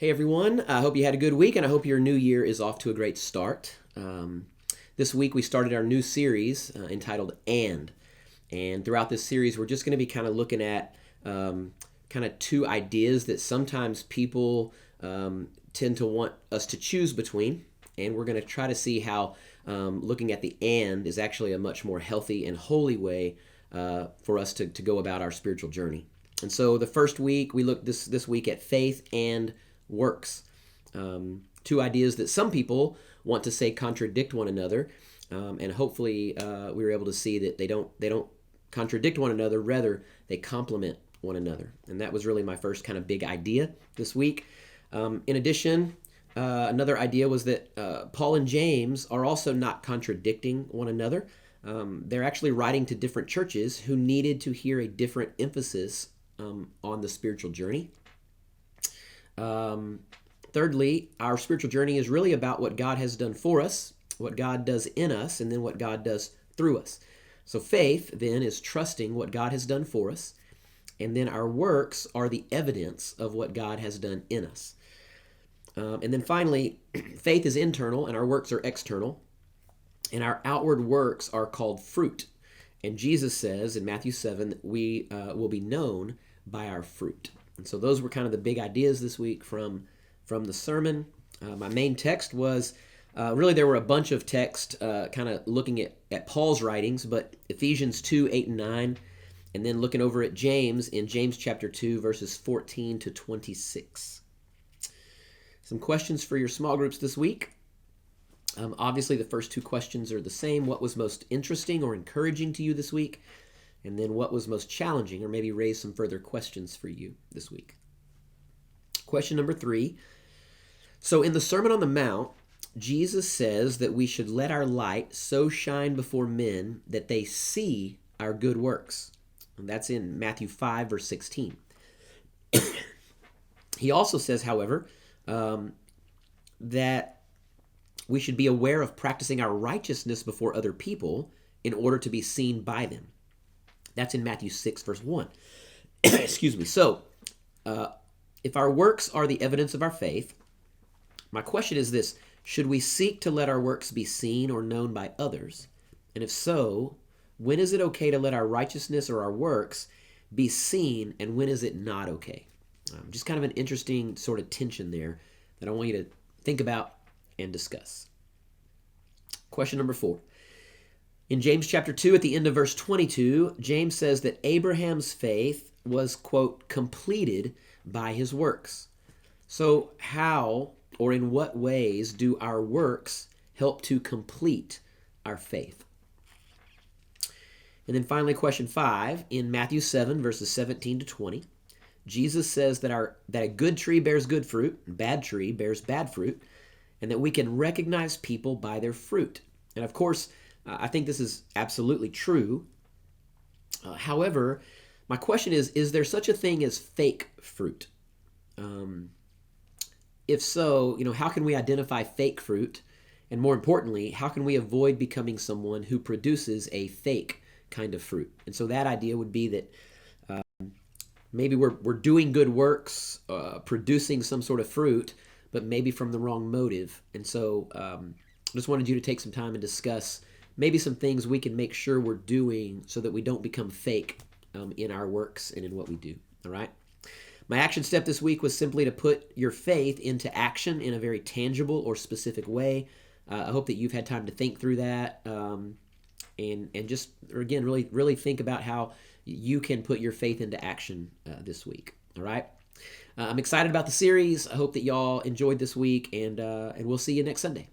Hey everyone, I hope you had a good week and I hope your new year is off to a great start. This week we started our new series entitled And throughout this series we're just going to be kind of looking at kind of two ideas that sometimes people tend to want us to choose between. And we're going to try to see how looking at the and is actually a much more healthy and holy way for us to go about our spiritual journey. And so the first week we looked this week at faith and works. Two ideas that some people want to say contradict one another, and hopefully we were able to see that they don't contradict one another. Rather, they complement one another. And that was really my first kind of big idea this week. In addition, another idea was that Paul and James are also not contradicting one another. They're actually writing to different churches who needed to hear a different emphasis on the spiritual journey. Thirdly, our spiritual journey is really about what God has done for us, what God does in us, and then what God does through us. So faith then is trusting what God has done for us, and then our works are the evidence of what God has done in us. And then finally, faith is internal and our works are external, and our outward works are called fruit. And Jesus says in Matthew 7 that we will be known by our fruit. And so those were kind of the big ideas this week from the sermon. My main text was, really there were a bunch of text kind of looking at Paul's writings, but Ephesians 2, 8, and 9, and then looking over at James in James chapter 2, verses 14 to 26. Some questions for your small groups this week. Obviously, the first two questions are the same. What was most interesting or encouraging to you this week? And then what was most challenging, or maybe raise some further questions for you this week. Question number 3. So in the Sermon on the Mount, Jesus says that we should let our light so shine before men that they see our good works. And that's in Matthew 5, verse 16. He also says, however, that we should be aware of practicing our righteousness before other people in order to be seen by them. That's in Matthew 6, verse 1. Excuse me. So, if our works are the evidence of our faith, my question is this: should we seek to let our works be seen or known by others? And if so, when is it okay to let our righteousness or our works be seen, and when is it not okay? Just kind of an interesting sort of tension there that I want you to think about and discuss. Question number 4. In James chapter 2, at the end of verse 22, James says that Abraham's faith was, quote, completed by his works. So how or in what ways do our works help to complete our faith? And then finally, question 5, in Matthew 7, verses 17 to 20, Jesus says that a good tree bears good fruit, and a bad tree bears bad fruit, and that we can recognize people by their fruit. And of course, I think this is absolutely true. However, my question is there such a thing as fake fruit? If so, how can we identify fake fruit? And more importantly, how can we avoid becoming someone who produces a fake kind of fruit? And so that idea would be that maybe we're doing good works, producing some sort of fruit, but maybe from the wrong motive. And so I just wanted you to take some time and discuss maybe some things we can make sure we're doing so that we don't become fake in our works and in what we do. All right? My action step this week was simply to put your faith into action in a very tangible or specific way. I hope that you've had time to think through that and just, again, really think about how you can put your faith into action this week. All right? I'm excited about the series. I hope that y'all enjoyed this week, and we'll see you next Sunday.